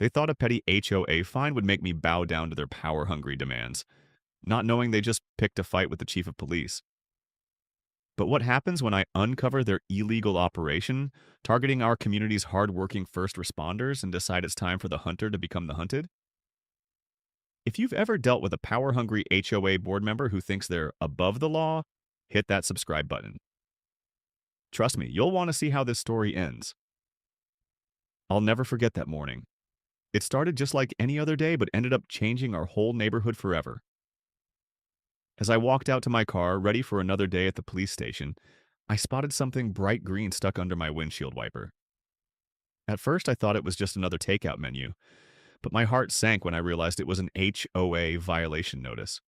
They thought a petty HOA fine would make me bow down to their power-hungry demands, not knowing they just picked a fight with the chief of police. But what happens when I uncover their illegal operation, targeting our community's hardworking first responders, and decide it's time for the hunter to become the hunted? If you've ever dealt with a power-hungry HOA board member who thinks they're above the law, hit that subscribe button. Trust me, you'll want to see how this story ends. I'll never forget that morning. It started just like any other day, but ended up changing our whole neighborhood forever. As I walked out to my car, ready for another day at the police station, I spotted something bright green stuck under my windshield wiper. At first, I thought it was just another takeout menu, but my heart sank when I realized it was an HOA violation notice.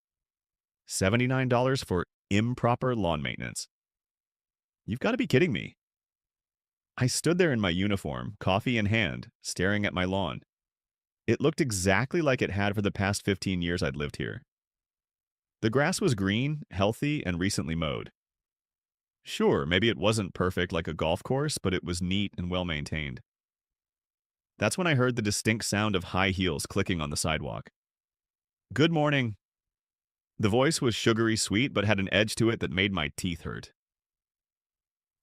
$79 for improper lawn maintenance. You've got to be kidding me. I stood there in my uniform, coffee in hand, staring at my lawn. It looked exactly like it had for the past 15 years I'd lived here. The grass was green, healthy, and recently mowed. Sure, maybe it wasn't perfect like a golf course, but it was neat and well maintained. That's when I heard the distinct sound of high heels clicking on the sidewalk. "Good morning." The voice was sugary sweet, but had an edge to it that made my teeth hurt.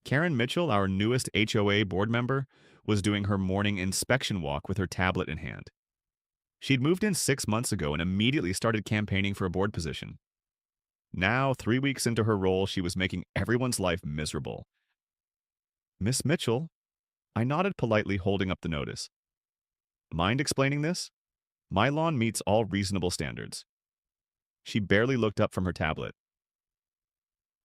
Karen Mitchell, our newest HOA board member, was doing her morning inspection walk with her tablet in hand. She'd moved in 6 months ago and immediately started campaigning for a board position. Now, 3 weeks into her role, she was making everyone's life miserable. "Miss Mitchell," I nodded politely, holding up the notice. "Mind explaining this? My lawn meets all reasonable standards." She barely looked up from her tablet.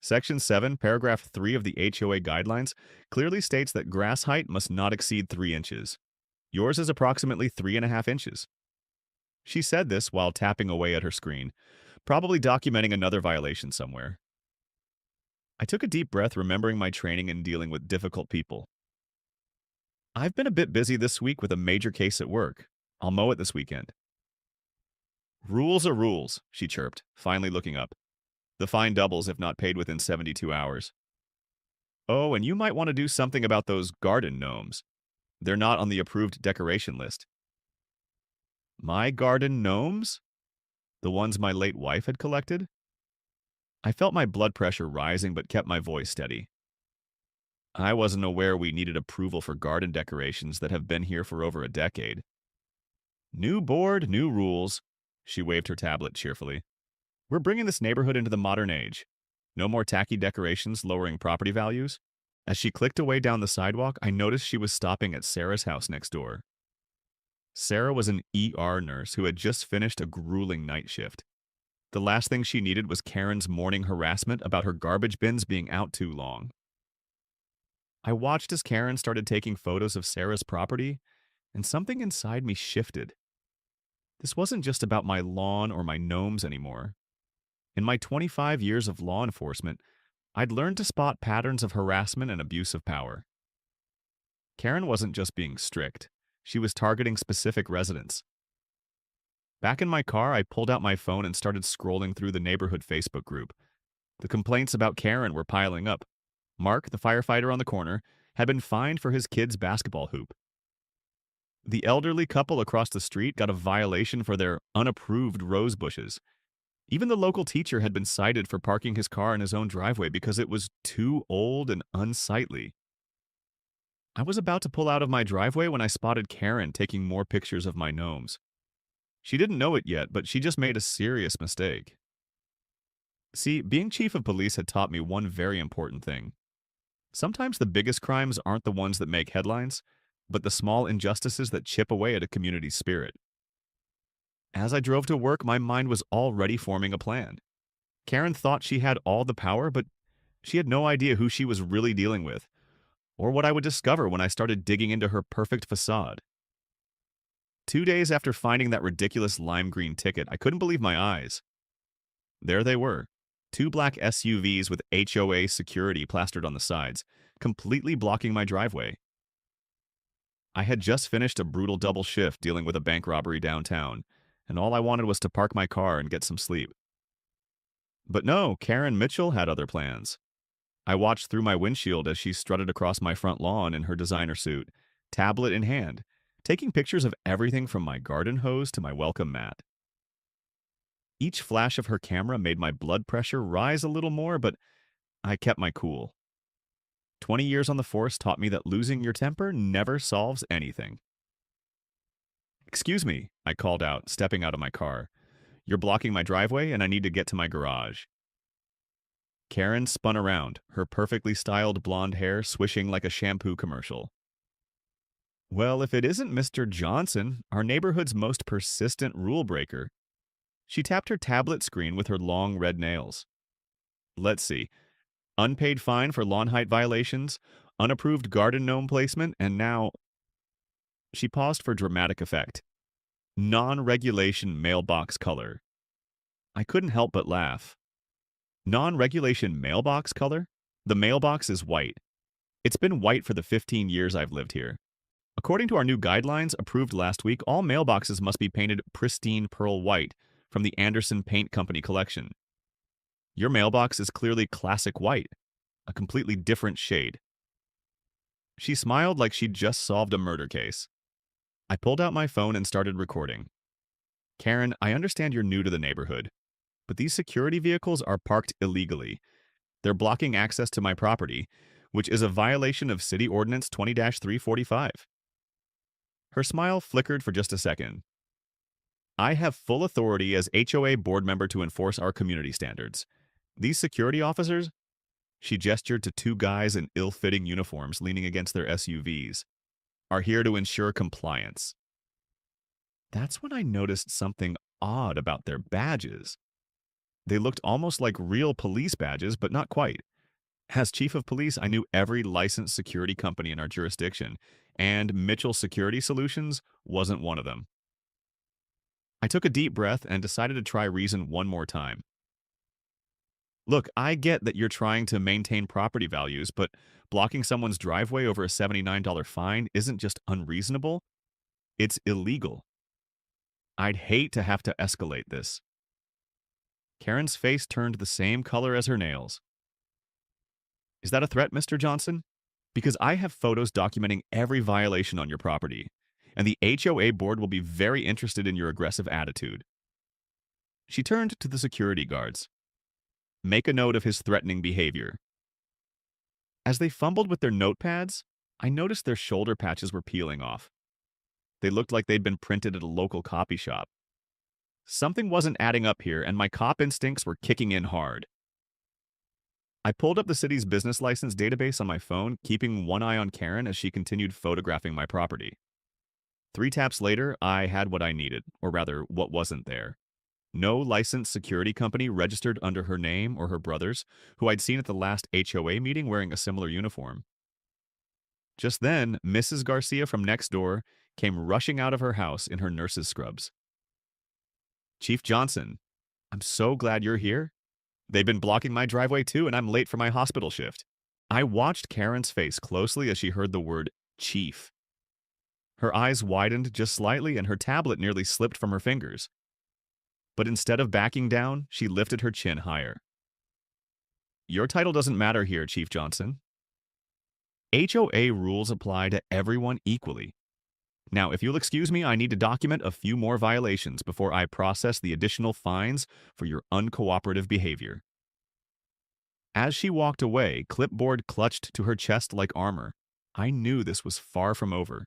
Section 7, paragraph 3 of the HOA guidelines clearly states that grass height must not exceed 3 inches. Yours is approximately 3.5 inches. She said this while tapping away at her screen, probably documenting another violation somewhere. I took a deep breath, remembering my training in dealing with difficult people. "I've been a bit busy this week with a major case at work. I'll mow it this weekend." "Rules are rules," she chirped, finally looking up. "The fine doubles if not paid within 72 hours. Oh, and you might want to do something about those garden gnomes. They're not on the approved decoration list." My garden gnomes? The ones my late wife had collected? I felt my blood pressure rising but kept my voice steady. I wasn't aware we needed approval for garden decorations that have been here for over a decade. "New board, new rules." She waved her tablet cheerfully. "We're bringing this neighborhood into the modern age. No more tacky decorations lowering property values." As she clicked away down the sidewalk, I noticed she was stopping at Sarah's house next door. Sarah was an ER nurse who had just finished a grueling night shift. The last thing she needed was Karen's morning harassment about her garbage bins being out too long. I watched as Karen started taking photos of Sarah's property, and something inside me shifted. This wasn't just about my lawn or my gnomes anymore. In my 25 years of law enforcement, I'd learned to spot patterns of harassment and abuse of power. Karen wasn't just being strict. She was targeting specific residents. Back in my car, I pulled out my phone and started scrolling through the neighborhood Facebook group. The complaints about Karen were piling up. Mark, the firefighter on the corner, had been fined for his kid's basketball hoop. The elderly couple across the street got a violation for their unapproved rose bushes. Even the local teacher had been cited for parking his car in his own driveway because it was too old and unsightly. I was about to pull out of my driveway when I spotted Karen taking more pictures of my gnomes. She didn't know it yet, but she just made a serious mistake. See, being chief of police had taught me one very important thing. Sometimes the biggest crimes aren't the ones that make headlines, but the small injustices that chip away at a community's spirit. As I drove to work, my mind was already forming a plan. Karen thought she had all the power, but she had no idea who she was really dealing with, or what I would discover when I started digging into her perfect facade. 2 days after finding that ridiculous lime green ticket, I couldn't believe my eyes. There they were, 2 black SUVs with HOA security plastered on the sides, completely blocking my driveway. I had just finished a brutal double shift dealing with a bank robbery downtown, and all I wanted was to park my car and get some sleep. But no, Karen Mitchell had other plans. I watched through my windshield as she strutted across my front lawn in her designer suit, tablet in hand, taking pictures of everything from my garden hose to my welcome mat. Each flash of her camera made my blood pressure rise a little more, but I kept my cool. 20 years on the force taught me that losing your temper never solves anything. "Excuse me," I called out, stepping out of my car. "You're blocking my driveway and I need to get to my garage." Karen spun around, her perfectly styled blonde hair swishing like a shampoo commercial. "Well, if it isn't Mr. Johnson, our neighborhood's most persistent rule breaker." She tapped her tablet screen with her long red nails. "Let's see. Unpaid fine for lawn height violations, unapproved garden gnome placement, and now—" She paused for dramatic effect. "Non-regulation mailbox color." I couldn't help but laugh. Non-regulation mailbox color? The mailbox is white. It's been white for the 15 years I've lived here. According to our new guidelines approved last week, all mailboxes must be painted pristine pearl white from the Anderson Paint Company collection. Your mailbox is clearly classic white, a completely different shade. She smiled like she'd just solved a murder case. I pulled out my phone and started recording. "Karen, I understand you're new to the neighborhood, but these security vehicles are parked illegally. They're blocking access to my property, which is a violation of City Ordinance 20-345. Her smile flickered for just a second. "I have full authority as HOA board member to enforce our community standards. These security officers—" She gestured to two guys in ill-fitting uniforms leaning against their SUVs. "Are here to ensure compliance." That's when I noticed something odd about their badges. They looked almost like real police badges, but not quite. As chief of police, I knew every licensed security company in our jurisdiction, and Mitchell Security Solutions wasn't one of them. I took a deep breath and decided to try reason one more time. "Look, I get that you're trying to maintain property values, but blocking someone's driveway over a $79 fine isn't just unreasonable, it's illegal. I'd hate to have to escalate this." Karen's face turned the same color as her nails. "Is that a threat, Mr. Johnson? Because I have photos documenting every violation on your property, and the HOA board will be very interested in your aggressive attitude." She turned to the security guards. "Make a note of his threatening behavior." As they fumbled with their notepads, I noticed their shoulder patches were peeling off. They looked like they'd been printed at a local copy shop. Something wasn't adding up here, and my cop instincts were kicking in hard. I pulled up the city's business license database on my phone, keeping one eye on Karen as she continued photographing my property. 3 taps later, I had what I needed, or rather, what wasn't there. No licensed security company registered under her name or her brother's, who I'd seen at the last HOA meeting wearing a similar uniform. Just then, Mrs. Garcia from next door came rushing out of her house in her nurse's scrubs. "Chief Johnson, I'm so glad you're here. They've been blocking my driveway too, and I'm late for my hospital shift." I watched Karen's face closely as she heard the word chief. Her eyes widened just slightly and her tablet nearly slipped from her fingers. But instead of backing down, she lifted her chin higher. "Your title doesn't matter here, Chief Johnson. HOA rules apply to everyone equally. Now, if you'll excuse me, I need to document a few more violations before I process the additional fines for your uncooperative behavior." As she walked away, clipboard clutched to her chest like armor. I knew this was far from over.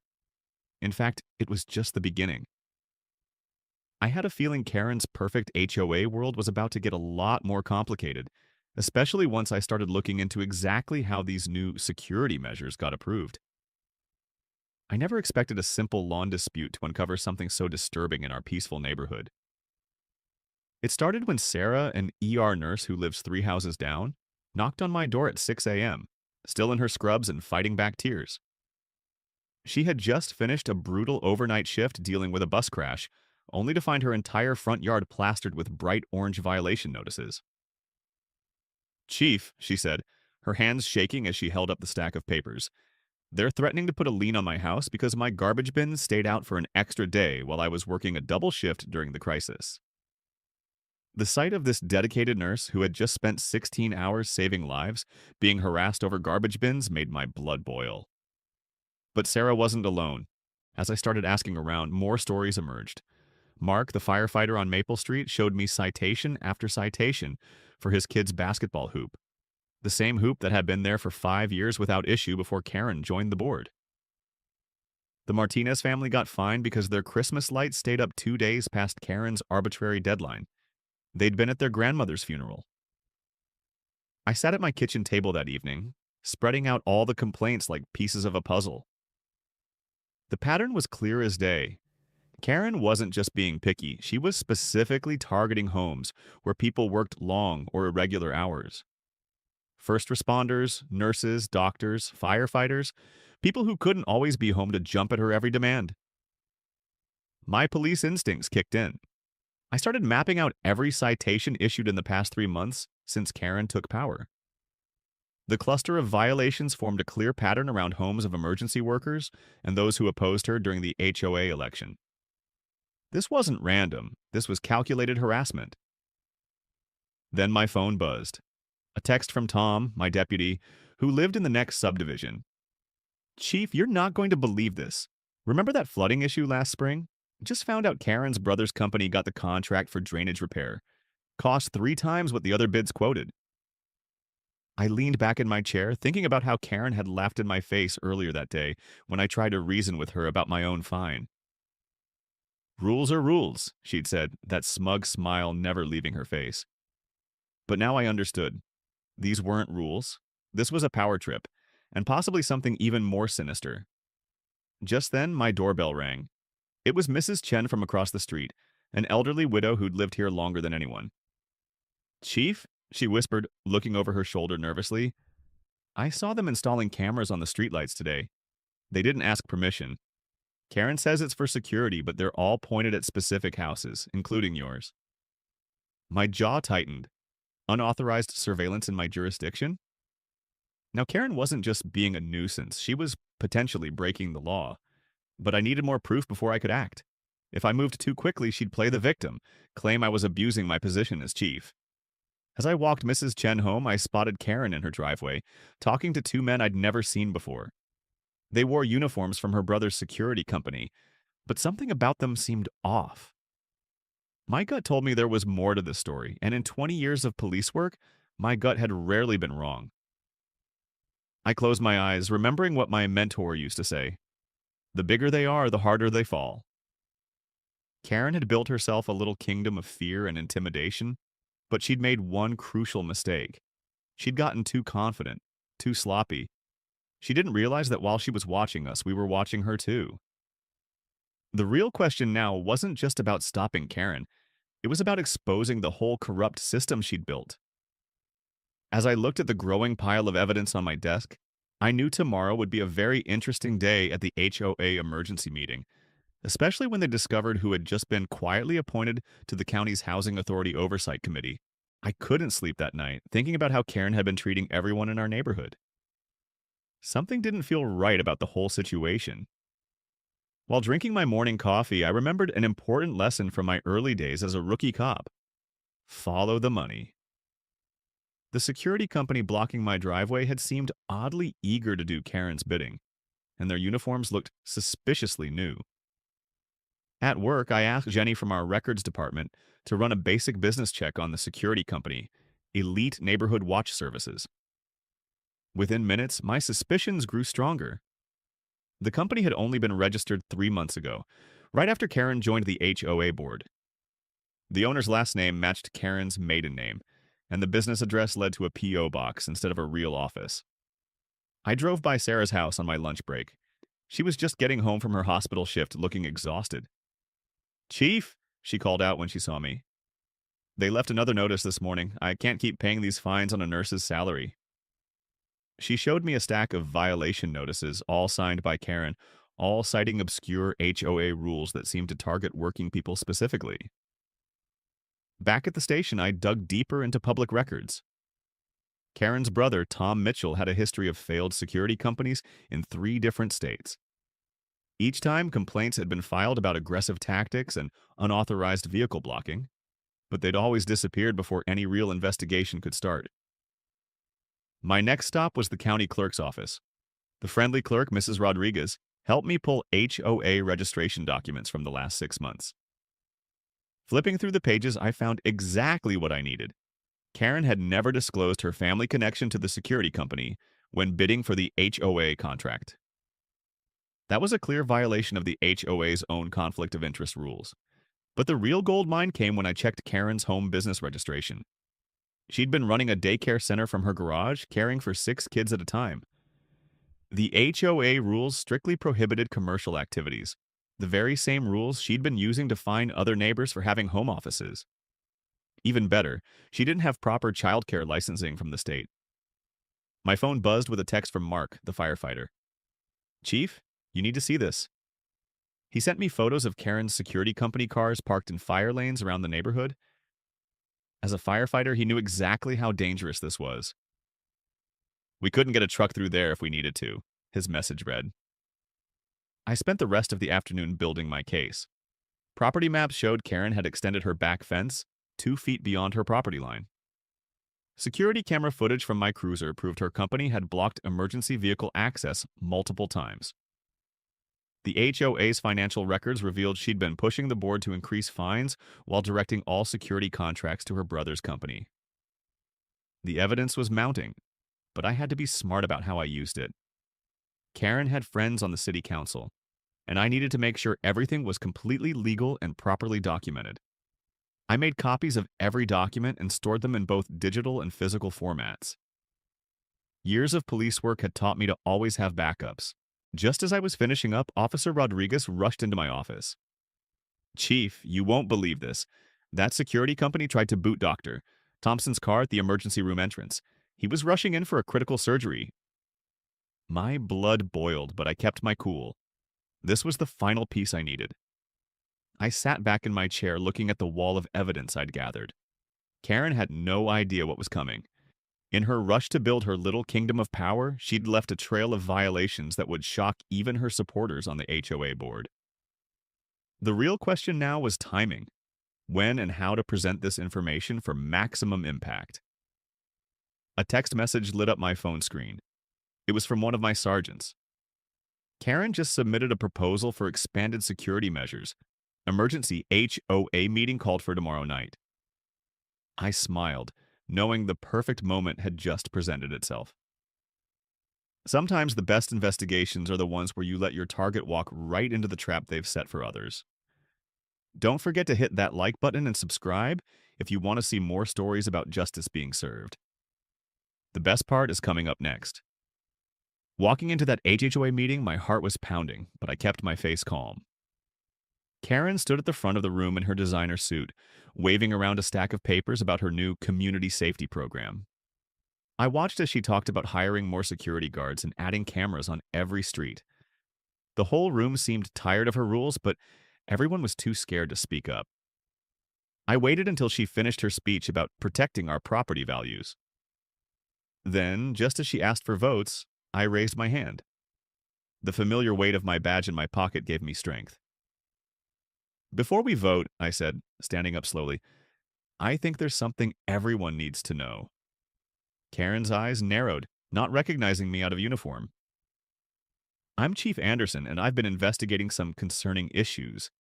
In fact, it was just the beginning. I had a feeling Karen's perfect HOA world was about to get a lot more complicated, especially once I started looking into exactly how these new security measures got approved. I never expected a simple lawn dispute to uncover something so disturbing in our peaceful neighborhood. It started when Sarah, an ER nurse who lives 3 houses down, knocked on my door at 6 a.m., still in her scrubs and fighting back tears. She had just finished a brutal overnight shift dealing with a bus crash, only to find her entire front yard plastered with bright orange violation notices. "Chief," she said, her hands shaking as she held up the stack of papers, "they're threatening to put a lien on my house because my garbage bin stayed out for an extra day while I was working a double shift during the crisis." The sight of this dedicated nurse who had just spent 16 hours saving lives being harassed over garbage bins made my blood boil. But Sarah wasn't alone. As I started asking around, more stories emerged. Mark, the firefighter on Maple Street, showed me citation after citation for his kid's basketball hoop. The same hoop that had been there for 5 years without issue before Karen joined the board. The Martinez family got fined because their Christmas lights stayed up 2 days past Karen's arbitrary deadline. They'd been at their grandmother's funeral. I sat at my kitchen table that evening, spreading out all the complaints like pieces of a puzzle. The pattern was clear as day. Karen wasn't just being picky, she was specifically targeting homes where people worked long or irregular hours. First responders, nurses, doctors, firefighters, people who couldn't always be home to jump at her every demand. My police instincts kicked in. I started mapping out every citation issued in the past 3 months since Karen took power. The cluster of violations formed a clear pattern around homes of emergency workers and those who opposed her during the HOA election. This wasn't random. This was calculated harassment. Then my phone buzzed. A text from Tom, my deputy, who lived in the next subdivision. "Chief, you're not going to believe this. Remember that flooding issue last spring? Just found out Karen's brother's company got the contract for drainage repair. Cost 3 times what the other bids quoted." I leaned back in my chair, thinking about how Karen had laughed in my face earlier that day when I tried to reason with her about my own fine. "Rules are rules," she'd said, that smug smile never leaving her face. But now I understood. These weren't rules. This was a power trip, and possibly something even more sinister. Just then, my doorbell rang. It was Mrs. Chen from across the street, an elderly widow who'd lived here longer than anyone. "Chief," she whispered, looking over her shoulder nervously, "I saw them installing cameras on the streetlights today. They didn't ask permission. Karen says it's for security, but they're all pointed at specific houses, including yours." My jaw tightened. Unauthorized surveillance in my jurisdiction? Now, Karen wasn't just being a nuisance. She was potentially breaking the law. But I needed more proof before I could act. If I moved too quickly, she'd play the victim, claim I was abusing my position as chief. As I walked Mrs. Chen home, I spotted Karen in her driveway, talking to 2 men I'd never seen before. They wore uniforms from her brother's security company, but something about them seemed off. My gut told me there was more to this story, and in 20 years of police work, my gut had rarely been wrong. I closed my eyes, remembering what my mentor used to say. The bigger they are, the harder they fall. Karen had built herself a little kingdom of fear and intimidation, but she'd made one crucial mistake. She'd gotten too confident, too sloppy. She didn't realize that while she was watching us, we were watching her too. The real question now wasn't just about stopping Karen. It was about exposing the whole corrupt system she'd built. As I looked at the growing pile of evidence on my desk, I knew tomorrow would be a very interesting day at the HOA emergency meeting, especially when they discovered who had just been quietly appointed to the county's Housing Authority Oversight Committee. I couldn't sleep that night, thinking about how Karen had been treating everyone in our neighborhood. Something didn't feel right about the whole situation. While drinking my morning coffee, I remembered an important lesson from my early days as a rookie cop. Follow the money. The security company blocking my driveway had seemed oddly eager to do Karen's bidding, and their uniforms looked suspiciously new. At work, I asked Jenny from our records department to run a basic business check on the security company, Elite Neighborhood Watch Services. Within minutes, my suspicions grew stronger. The company had only been registered 3 months ago, right after Karen joined the HOA board. The owner's last name matched Karen's maiden name, and the business address led to a P.O. box instead of a real office. I drove by Sarah's house on my lunch break. She was just getting home from her hospital shift looking exhausted. "Chief," she called out when she saw me. "They left another notice this morning. I can't keep paying these fines on a nurse's salary." She showed me a stack of violation notices, all signed by Karen, all citing obscure HOA rules that seemed to target working people specifically. Back at the station, I dug deeper into public records. Karen's brother, Tom Mitchell, had a history of failed security companies in 3 different states. Each time, complaints had been filed about aggressive tactics and unauthorized vehicle blocking, but they'd always disappeared before any real investigation could start. My next stop was the county clerk's office. The friendly clerk, Mrs. Rodriguez, Help me pull HOA registration documents from the last 6 months. Flipping through the pages, I found exactly what I needed. Karen had never disclosed her family connection to the security company when bidding for the HOA contract. That was a clear violation of the HOA's own conflict of interest rules. But the real gold mine came when I checked Karen's home business registration. She'd been running a daycare center from her garage, caring for 6 kids at a time. The HOA rules strictly prohibited commercial activities, the very same rules she'd been using to fine other neighbors for having home offices. Even better, she didn't have proper childcare licensing from the state. My phone buzzed with a text from Mark, the firefighter. "Chief, you need to see this." He sent me photos of Karen's security company cars parked in fire lanes around the neighborhood. As a firefighter, he knew exactly how dangerous this was. "We couldn't get a truck through there if we needed to," his message read. I spent the rest of the afternoon building my case. Property maps showed Karen had extended her back fence 2 feet beyond her property line. Security camera footage from my cruiser proved her company had blocked emergency vehicle access multiple times. The HOA's financial records revealed she'd been pushing the board to increase fines while directing all security contracts to her brother's company. The evidence was mounting, but I had to be smart about how I used it. Karen had friends on the city council, and I needed to make sure everything was completely legal and properly documented. I made copies of every document and stored them in both digital and physical formats. Years of police work had taught me to always have backups. Just as I was finishing up, Officer Rodriguez rushed into my office. "Chief, you won't believe this. That security company tried to boot Dr. Thompson's car at the emergency room entrance. He was rushing in for a critical surgery." My blood boiled, but I kept my cool. This was the final piece I needed. I sat back in my chair looking at the wall of evidence I'd gathered. Karen had no idea what was coming. In her rush to build her little kingdom of power, she'd left a trail of violations that would shock even her supporters on the HOA board. The real question now was timing. When and how to present this information for maximum impact. A text message lit up my phone screen. It was from one of my sergeants. "Karen just submitted a proposal for expanded security measures. Emergency HOA meeting called for tomorrow night." I smiled, knowing the perfect moment had just presented itself. Sometimes the best investigations are the ones where you let your target walk right into the trap they've set for others. Don't forget to hit that like button and subscribe if you want to see more stories about justice being served. The best part is coming up next. Walking into that HOA meeting, my heart was pounding, but I kept my face calm. Karen stood at the front of the room in her designer suit, waving around a stack of papers about her new community safety program. I watched as she talked about hiring more security guards and adding cameras on every street. The whole room seemed tired of her rules, but everyone was too scared to speak up. I waited until she finished her speech about protecting our property values. Then, just as she asked for votes, I raised my hand. The familiar weight of my badge in my pocket gave me strength. "Before we vote," I said, standing up slowly, "I think there's something everyone needs to know." Karen's eyes narrowed, not recognizing me out of uniform. "I'm Chief Anderson, and I've been investigating some concerning issues."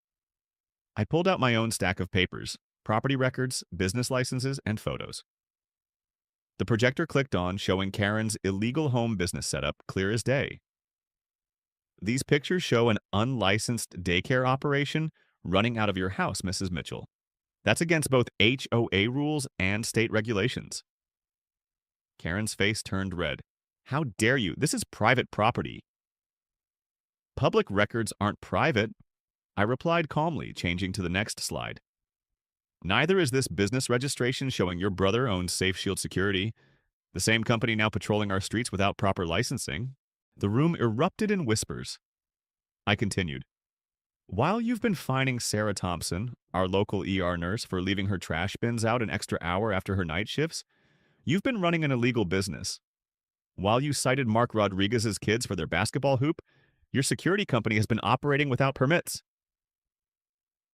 I pulled out my own stack of papers, property records, business licenses, and photos. The projector clicked on, showing Karen's illegal home business setup clear as day. "These pictures show an unlicensed daycare operation running out of your house, Mrs. Mitchell. That's against both HOA rules and state regulations." Karen's face turned red. "How dare you? This is private property." "Public records aren't private," I replied calmly, changing to the next slide. "Neither is this business registration showing your brother owns Safe Shield Security, the same company now patrolling our streets without proper licensing." The room erupted in whispers. I continued. "While you've been fining Sarah Thompson, our local ER nurse, for leaving her trash bins out an extra hour after her night shifts, you've been running an illegal business. While you cited Mark Rodriguez's kids for their basketball hoop, your security company has been operating without permits."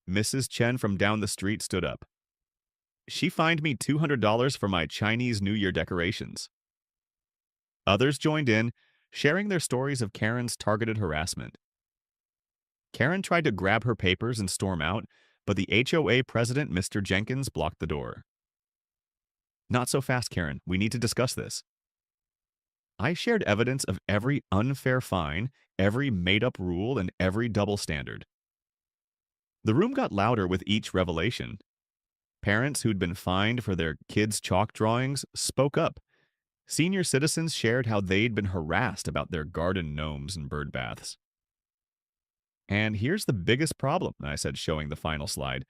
Mrs. Chen from down the street stood up. "She fined me $200 for my Chinese New Year decorations." Others joined in, sharing their stories of Karen's targeted harassment. Karen tried to grab her papers and storm out, but the HOA president, Mr. Jenkins, blocked the door. Not so fast, Karen. We need to discuss this. I shared evidence of every unfair fine, every made-up rule, and every double standard. The room got louder with each revelation. Parents who'd been fined for their kids' chalk drawings spoke up. Senior citizens shared how they'd been harassed about their garden gnomes and bird baths. And here's the biggest problem, I said, showing the final slide.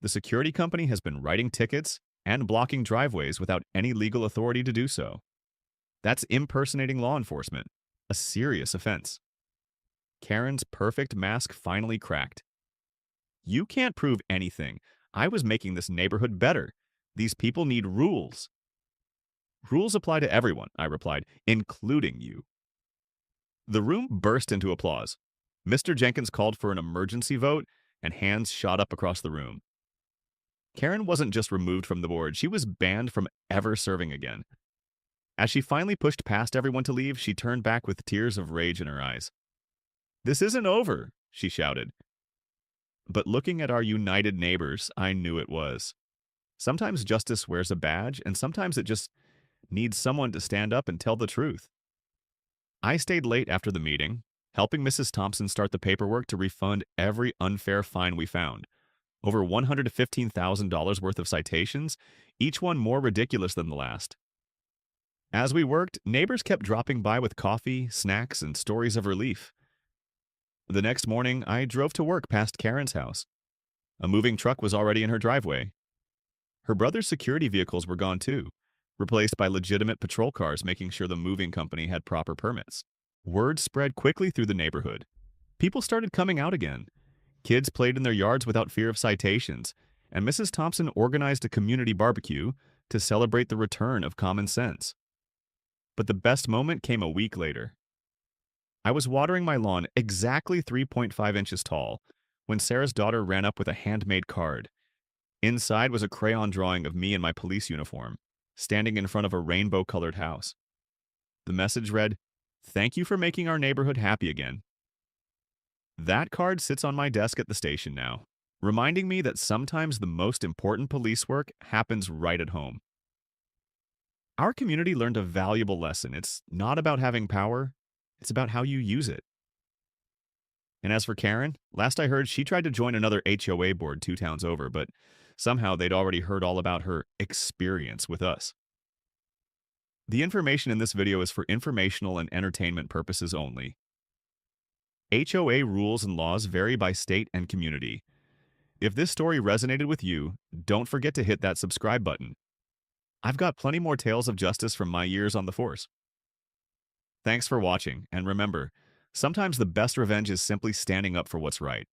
The security company has been writing tickets and blocking driveways without any legal authority to do so. That's impersonating law enforcement, a serious offense. Karen's perfect mask finally cracked. You can't prove anything. I was making this neighborhood better. These people need rules. Rules apply to everyone, I replied, including you. The room burst into applause. Mr. Jenkins called for an emergency vote, and hands shot up across the room. Karen wasn't just removed from the board, she was banned from ever serving again. As she finally pushed past everyone to leave, she turned back with tears of rage in her eyes. "This isn't over," she shouted. But looking at our united neighbors, I knew it was. Sometimes justice wears a badge, and sometimes it just needs someone to stand up and tell the truth. I stayed late after the meeting, helping Mrs. Thompson start the paperwork to refund every unfair fine we found. Over $115,000 worth of citations, each one more ridiculous than the last. As we worked, neighbors kept dropping by with coffee, snacks, and stories of relief. The next morning, I drove to work past Karen's house. A moving truck was already in her driveway. Her brother's security vehicles were gone too, replaced by legitimate patrol cars making sure the moving company had proper permits. Word spread quickly through the neighborhood. People started coming out again. Kids played in their yards without fear of citations, and Mrs. Thompson organized a community barbecue to celebrate the return of common sense. But the best moment came a week later. I was watering my lawn exactly 3.5 inches tall when Sarah's daughter ran up with a handmade card. Inside was a crayon drawing of me in my police uniform, standing in front of a rainbow-colored house. The message read, "Thank you for making our neighborhood happy again." That card sits on my desk at the station now, reminding me that sometimes the most important police work happens right at home. Our community learned a valuable lesson. It's not about having power, it's about how you use it. And as for Karen, last I heard she tried to join another HOA board 2 towns over, but somehow they'd already heard all about her experience with us. The information in this video is for informational and entertainment purposes only. HOA rules and laws vary by state and community. If this story resonated with you, don't forget to hit that subscribe button. I've got plenty more tales of justice from my years on the force. Thanks for watching, and remember, sometimes the best revenge is simply standing up for what's right.